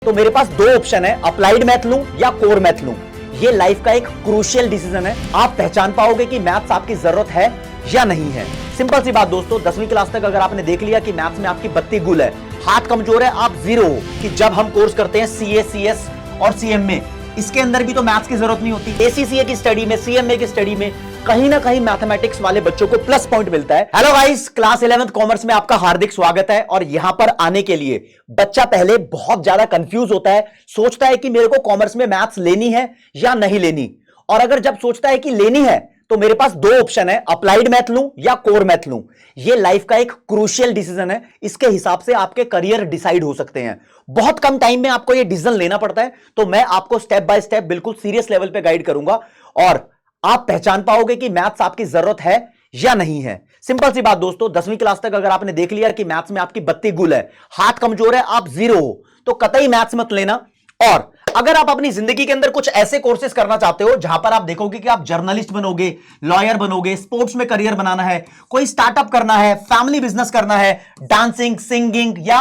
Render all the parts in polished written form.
तो मेरे पास दो ऑप्शन है, अप्लाइड मैथ लूं या कोर मैथ लूं। ये लाइफ का एक क्रूशियल डिसीजन है। आप पहचान पाओगे कि मैथ्स आपकी जरूरत है या नहीं है। सिंपल सी बात दोस्तों, 10वीं क्लास तक अगर आपने देख लिया कि मैथ्स में आपकी बत्ती गुल है, हाथ कमजोर है, आप जीरो हो, कि जब हम कोर्स करते हैं सीए, सीएस और सीएम में, इसके अंदर भी तो मैथ्स की जरूरत नहीं होती। एसीसीए की स्टडी में, सीएमए की स्टडी में कहीं ना कहीं मैथमेटिक्स वाले बच्चों को प्लस पॉइंट मिलता है। Hello guys, class 11th commerce में आपका हार्दिक स्वागत है। और यहां पर आने के लिए बच्चा पहले बहुत ज्यादा कंफ्यूज होता है, सोचता है कि मेरे को कॉमर्स में मैथ्स लेनी है या नहीं लेनी। और अगर जब सोचता है कि लेनी है तो मेरे पास दो ऑप्शन है, अप्लाइड मैथ लूं या कोर मैथ लूं। ये लाइफ का एक क्रूशियल डिसीजन है। इसके हिसाब से आपके करियर डिसाइड हो सकते हैं। बहुत कम टाइम में आपको ये डिसीजन लेना पड़ता है, तो मैं आपको स्टेप बाय स्टेप बिल्कुल सीरियस लेवल पे गाइड करूंगा और आप पहचान पाओगे कि मैथ्स आपकी जरूरत है या नहीं है। सिंपल सी बात दोस्तों, 10वीं क्लास तक अगर आपने देख लिया कि मैथ्स में आपकी बत्ती गुल है, हाथ कमजोर है, आप जीरो हो, तो कतई मैथ्स मत लेना। और अगर आप अपनी जिंदगी के अंदर कुछ ऐसे कोर्सेज करना चाहते हो जहां पर आप देखोगे कि आप जर्नलिस्ट बनोगे, लॉयर बनोगे, स्पोर्ट्स में करियर बनाना है, कोई स्टार्टअप करना है, फैमिली बिजनेस करना है, डांसिंग, सिंगिंग या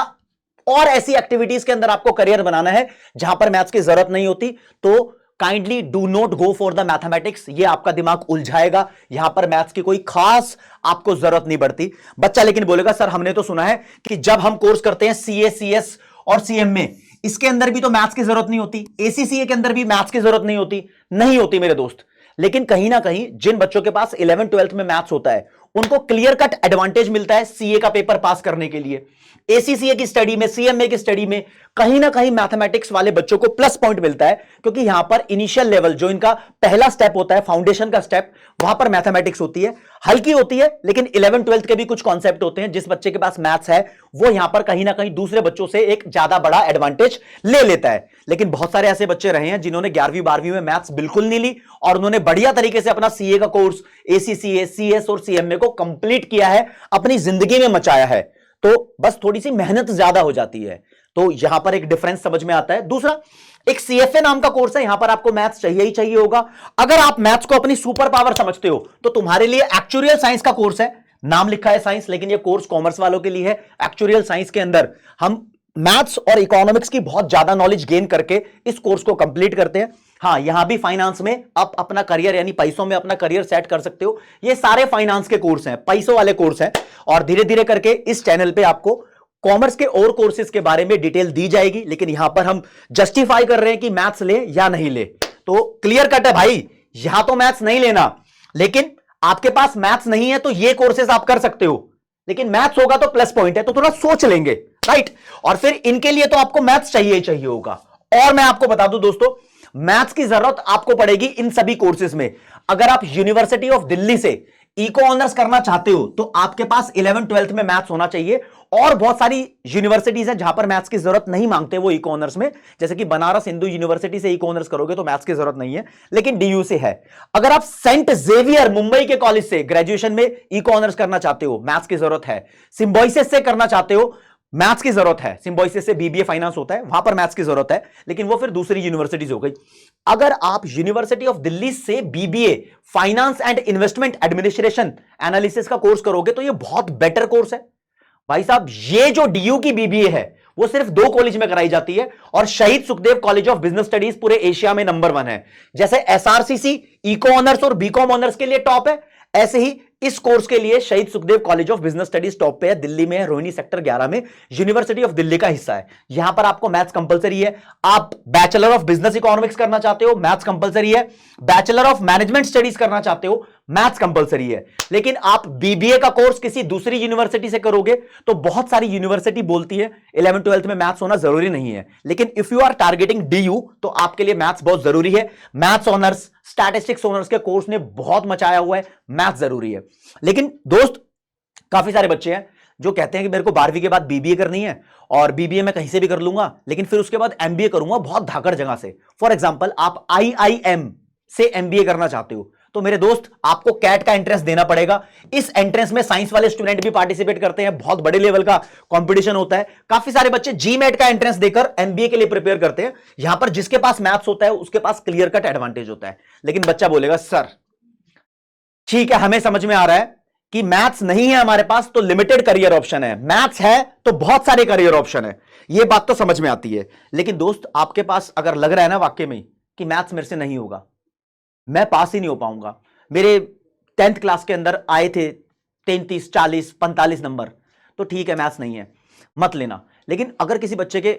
और ऐसी एक्टिविटीज के अंदर आपको करियर बनाना है जहां पर मैथ्स की जरूरत नहीं होती, तो kindly do not go for the mathematics. ये आपका दिमाग उलझाएगा। यहां पर मैथ्स की कोई खास आपको जरूरत नहीं पड़ती। बच्चा लेकिन बोलेगा, सर हमने तो सुना है कि जब हम कोर्स करते हैं सीए, सीएस और सीएम में, इसके अंदर भी तो मैथ्स की जरूरत नहीं होती, एसीसीए के अंदर भी मैथ्स की जरूरत नहीं होती। नहीं होती मेरे दोस्त। लेकिन कहीं ना कहीं जिन बच्चों के पास 11th 12th में मैथ्स होता है, उनको क्लियर कट एडवांटेज मिलता है सीए का पेपर पास करने के लिए। एसीसीए की स्टडी में, सीएमए की स्टडी में कहीं ना कहीं मैथमेटिक्स वाले बच्चों को प्लस पॉइंट मिलता है, क्योंकि यहां पर इनिशियल लेवल जो इनका पहला स्टेप होता है, फाउंडेशन का स्टेप, वहां पर मैथमेटिक्स होती है। हल्की होती है, लेकिन 11th 12th के भी कुछ कॉन्सेप्ट होते हैं। जिस बच्चे के पास मैथ्स है वो यहां पर कहीं ना कहीं दूसरे बच्चों से एक ज्यादा बड़ा एडवांटेज ले लेता है। लेकिन बहुत सारे ऐसे बच्चे रहे हैं जिन्होंने 11वीं 12वीं में मैथ्स बिल्कुल नहीं ली और उन्होंने बढ़िया तरीके से अपना सीए का कोर्स, एसीसीए, सीएस और सीएमए को कंप्लीट किया है, अपनी जिंदगी में मचाया है। तो बस थोड़ी सी मेहनत ज्यादा हो जाती है, तो यहां पर एक डिफरेंस समझ में आता है। दूसरा, एक सीएफए नाम का कोर्स है, यहां पर आपको मैथ्स चाहिए ही चाहिए होगा। अगर आप मैथ्स को अपनी सुपर पावर समझते हो तो तुम्हारे लिए एक्चुअल साइंस का कोर्स है। नाम लिखा है साइंस, लेकिन ये कोर्स कॉमर्स वालों के लिए है। एक्चुअल साइंस के अंदर हम मैथ्स और इकोनॉमिक्स की बहुत ज्यादा नॉलेज गेन करके इस कोर्स को कंप्लीट करते हैं। हाँ, यहां भी फाइनेंस में आप अपना करियर, यानी पैसों में अपना करियर सेट कर सकते हो। ये सारे फाइनेंस के कोर्स हैं, पैसों वाले कोर्स हैं। और धीरे धीरे करके इस चैनल पे आपको कॉमर्स के और कोर्सेज के बारे में डिटेल दी जाएगी। लेकिन यहां पर हम जस्टिफाई कर रहे हैं कि मैथ्स ले या नहीं ले। तो क्लियर कट है भाई, यहां तो मैथ्स नहीं लेना, लेकिन आपके पास मैथ्स नहीं है तो ये कोर्सेज आप कर सकते हो। लेकिन मैथ्स होगा तो प्लस पॉइंट है, तो थोड़ा सोच लेंगे, राइट। और फिर इनके लिए तो आपको मैथ्स चाहिए ही चाहिए होगा। और मैं आपको बता दूं दोस्तों, मैथ्स की जरूरत आपको पड़ेगी इन सभी कोर्सेज में। अगर आप यूनिवर्सिटी ऑफ दिल्ली से इको ऑनर्स करना चाहते हो तो आपके पास 11th 12th में मैथ्स होना चाहिए। और बहुत सारी यूनिवर्सिटीज हैं जहां पर मैथ्स की जरूरत नहीं मांगते वो इको ऑनर्स में, जैसे कि बनारस हिंदू यूनिवर्सिटी से इको ऑनर्स करोगे तो मैथ्स की जरूरत नहीं है, लेकिन डीयू से है। अगर आप सेंट जेवियर मुंबई के कॉलेज से ग्रेजुएशन में इको ऑनर्स करना चाहते हो, मैथ्स की जरूरत है। सिम्बायोसिस से करना चाहते हो, मैथ्स की जरूरत है। सिम्बायोसिस से बीबीए फाइनेंस होता है, वहां पर मैथ्स की जरूरत है, लेकिन वो फिर दूसरी यूनिवर्सिटीज हो गई। अगर आप यूनिवर्सिटी ऑफ दिल्ली से BBA finance and investment administration analysis का कोर्स करोगे तो ये बहुत बेटर कोर्स है भाई साहब। ये जो डीयू की बीबीए है वो सिर्फ 2 कॉलेज में कराई जाती है, और शहीद Sukhdev college of business studies पूरे एशिया में नंबर 1 है। जैसे एसआरसीसी इको ऑनर्स और बीकॉम ऑनर्स के लिए टॉप है, ऐसे ही इस कोर्स के लिए शहीद Sukhdev college of business studies top पे है। दिल्ली में है, रोहिणी सेक्टर 11 में, यूनिवर्सिटी ऑफ दिल्ली का हिस्सा है। यहां पर आपको मैथ्स कंपलसरी है। आप बैचलर ऑफ बिजनेस इकोनॉमिक्स करना चाहते हो, मैथ्स कंपलसरी है। बैचलर ऑफ मैनेजमेंट स्टडीज करना चाहते हो, मैथ्स कंपलसरी है। लेकिन आप बीबीए का कोर्स किसी दूसरी यूनिवर्सिटी से करोगे तो बहुत सारी यूनिवर्सिटी बोलती है 11th 12th में मैथ्स होना जरूरी नहीं है। लेकिन if you are targeting DU तो आपके लिए मैथ्स बहुत जरूरी है। मैथ्स ऑनर्स, स्टैटिस्टिक्स ऑनर्स के कोर्स ने बहुत मचाया हुआ है, मैथ्स जरूरी है। लेकिन दोस्त, काफी सारे बच्चे हैं जो कहते हैं कि मेरे को 12वीं के बाद बीबीए करनी है और बीबीए मैं कहीं से भी कर लूंगा, लेकिन फिर उसके बाद एमबीए करूंगा बहुत धाकड़ जगह से। फॉर एग्जांपल, आप आईआईएम से एमबीए करना चाहते हो तो मेरे दोस्त आपको कैट का एंट्रेंस देना पड़ेगा। इस एंट्रेंस में साइंस वाले स्टूडेंट भी पार्टिसिपेट करते हैं, बहुत बड़े लेवल का कंपटीशन होता है। काफी सारे बच्चे जीमेट का एंट्रेंस देकर एमबीए के लिए प्रिपेयर करते हैं। यहां पर जिसके पास मैथ्स होता है उसके पास क्लियर कट एडवांटेज होता है। लेकिन बच्चा बोलेगा, सर ठीक है हमें समझ में आ रहा है कि मैथ्स नहीं है हमारे पास तो लिमिटेड करियर ऑप्शन है, मैथ्स है तो बहुत सारे करियर ऑप्शन है, यह बात तो समझ में आती है। लेकिन दोस्त आपके पास अगर लग रहा है ना वाकई में कि मैथ्स मेरे से नहीं होगा, मैं पास ही नहीं हो पाऊंगा, मेरे 10th क्लास के अंदर आए थे 33 40 45 नंबर, तो ठीक है मैथ्स नहीं है, मत लेना। लेकिन अगर किसी बच्चे के,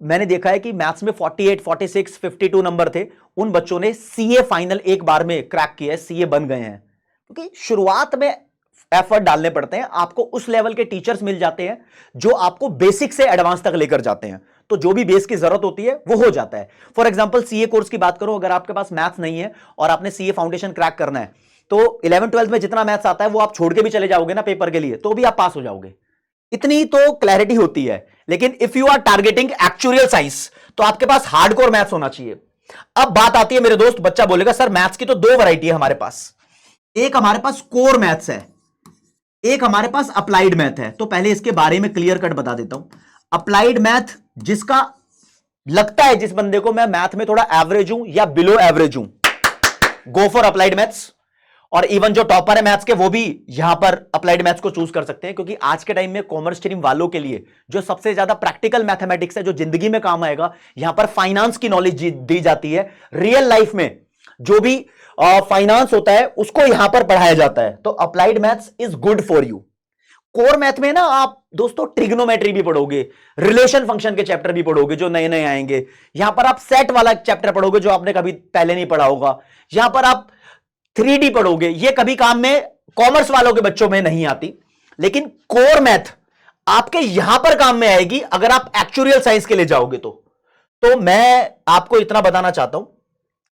मैंने देखा है कि मैथ्स में 48 46 52 नंबर थे, उन बच्चों ने सीए फाइनल एक बार में क्रैक किया है, सीए बन गए हैं। क्योंकि शुरुआत में एफर्ट डालने पड़ते हैं, आपको उस लेवल के टीचर्स मिल जाते हैं जो आपको बेसिक से एडवांस तक लेकर जाते हैं, तो जो भी बेस की जरूरत होती है वो हो जाता है। फॉर एग्जांपल सीए कोर्स की बात करो, अगर आपके पास मैथ्स नहीं है और आपने सीए फाउंडेशन क्रैक करना है, तो 11 12 में जितना मैथ्स आता है वो आप छोड़ के भी चले जाओगे ना पेपर के लिए, तो भी आप पास हो जाओगे, इतनी तो क्लैरिटी होती है। लेकिन if you are targeting actual science, तो आपके पास हार्डकोर मैथ्स होना चाहिए। अब बात आती है मेरे दोस्त, बच्चा बोलेगा सर मैथ्स की तो दो वैरायटी है हमारे पास, एक हमारे पास कोर मैथ्स है, एक हमारे पास अप्लाइड मैथ है। तो पहले इसके बारे में क्लियर कट बता देता हूं। अप्लाइड मैथ, जिसका लगता है जिस बंदे को मैं मैथ में थोड़ा एवरेज हूं या बिलो एवरेज हूं, गो फॉर अप्लाइड मैथ्स। और इवन जो टॉपर है मैथ्स के वो भी यहां पर अप्लाइड मैथ्स को चूज कर सकते हैं, क्योंकि आज के टाइम में कॉमर्स स्ट्रीम वालों के लिए जो सबसे ज्यादा प्रैक्टिकल मैथमेटिक्स है, जो जिंदगी में काम आएगा, यहां पर फाइनेंस की नॉलेज दी जाती है। रियल लाइफ में जो भी फाइनेंस होता है उसको यहां पर पढ़ाया जाता है। तो applied maths is good for you. Core math में ना आप दोस्तों ट्रिग्नोमेट्री भी पढ़ोगे, रिलेशन फंक्शन के चैप्टर भी पढ़ोगे जो नए नए आएंगे, यहां पर आप सेट वाला चैप्टर पढ़ोगे जो आपने कभी पहले नहीं पढ़ा होगा, यहां पर आप 3D पढ़ोगे, ये कभी काम में कॉमर्स वालों के बच्चों में नहीं आती। लेकिन कोर मैथ आपके यहां पर काम में आएगी अगर आप एक्चुअल साइंस के लिए जाओगे तो मैं आपको इतना बताना चाहता हूं,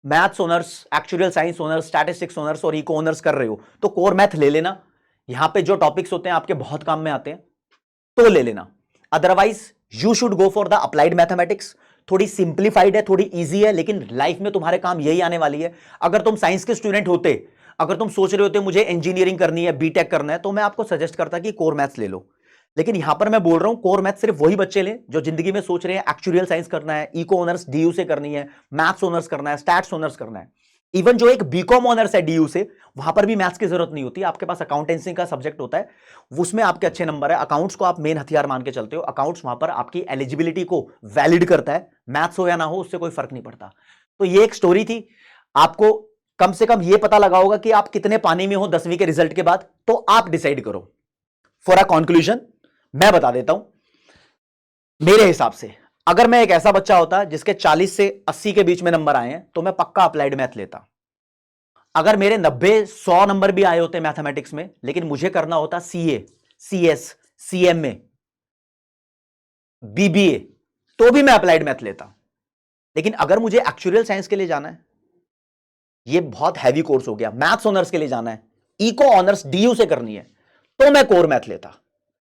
maths honours, actual science honours, statistics honours और इको ऑनर्स कर रहे हो तो कोर मैथ ले लेना। यहां पे जो टॉपिक्स होते हैं आपके बहुत काम में आते हैं तो ले लेना। Otherwise you should go for the applied mathematics. थोड़ी सिंप्लीफाइड है, थोड़ी इजी है, लेकिन लाइफ में तुम्हारे काम यही आने वाली है। अगर तुम साइंस के स्टूडेंट होते, अगर तुम सोच रहे होते मुझे इंजीनियरिंग करनी है, बीटेक करना है, तो मैं आपको सजेस्ट करता कि कोर मैथ्स ले लो। लेकिन यहां पर मैं बोल रहा हूं कोर मैथ्स सिर्फ वही बच्चे लें जो जिंदगी में सोच रहे हैं एक्चुअल साइंस करना है, इको ऑनर्स डीयू से करनी है, मैथ्स ऑनर्स करना है, स्टैट्स ऑनर्स करना है। इवन जो एक बीकॉम ऑनर्स है डीयू से, वहां पर भी मैथ्स की जरूरत नहीं होती। आपके पास अकाउंटेंसी का सब्जेक्ट होता है, उसमें आपके अच्छे नंबर है, अकाउंट्स को आप मेन हथियार मान के चलते हो, अकाउंट्स वहां पर आपकी एलिजिबिलिटी को वैलिड करता है, मैथ्स हो या ना हो उससे कोई फर्क नहीं पड़ता। तो ये एक स्टोरी थी, आपको कम से कम ये पता लगा होगा कि आप कितने पानी में हो 10वीं के रिजल्ट के बाद, तो आप डिसाइड करो। फॉर अ कंक्लूजन मैं बता देता हूं, मेरे हिसाब से अगर मैं एक ऐसा बच्चा होता जिसके 40 से 80 के बीच में नंबर आए हैं तो मैं पक्का अप्लाइड मैथ लेता। अगर मेरे 90 100 नंबर भी आए होते मैथमेटिक्स में, लेकिन मुझे करना होता सीए, सीएस, सीएमए, बीबीए, तो भी मैं अप्लाइड मैथ लेता। लेकिन अगर मुझे एक्चुअल साइंस के लिए जाना है, ये बहुत हैवी कोर्स हो गया, मैथ्स ऑनर्स के लिए जाना है, इको ऑनर्स डीयू से करनी है, तो मैं कोर मैथ लेता।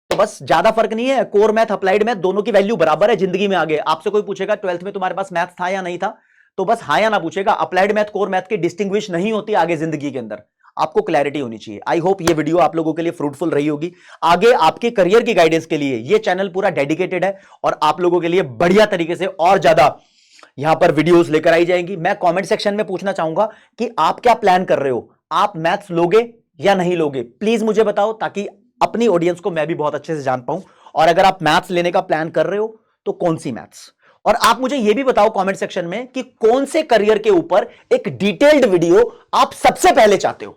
तो बस ज्यादा फर्क नहीं है, कोर मैथ अप्लाइड मैथ दोनों की वैल्यू बराबर है जिंदगी में। आगे आपसे कोई पूछेगा 12th में तुम्हारे पास मैथ था या नहीं था, तो बस हाँ या ना पूछेगा। अप्लाइड मैथ कोर मैथ की डिस्टिंग्विश नहीं होती आगे जिंदगी के अंदर, आपको क्लैरिटी होनी चाहिए। आई होप ये वीडियो आप लोगों के लिए फ्रूटफुल रही होगी। आगे आपके करियर की गाइडेंस के लिए ये चैनल पूरा डेडिकेटेड है और आप लोगों के लिए बढ़िया तरीके से और ज्यादा यहां पर वीडियोस लेकर आई जाएंगी। मैं कमेंट सेक्शन में पूछना चाहूंगा कि आप क्या प्लान कर रहे हो, आप मैथ्स लोगे या नहीं लोगे, प्लीज मुझे बताओ, ताकि अपनी ऑडियंस को मैं भी बहुत अच्छे से जान पाऊं। और अगर आप मैथ्स लेने का प्लान कर रहे हो तो कौन सी मैथ्स, और आप मुझे यह भी बताओ कमेंट सेक्शन में कि कौन से करियर के ऊपर एक डिटेल्ड वीडियो आप सबसे पहले चाहते हो।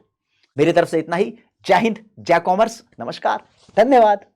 मेरी तरफ से इतना ही। जय हिंद, जय कॉमर्स, नमस्कार, धन्यवाद।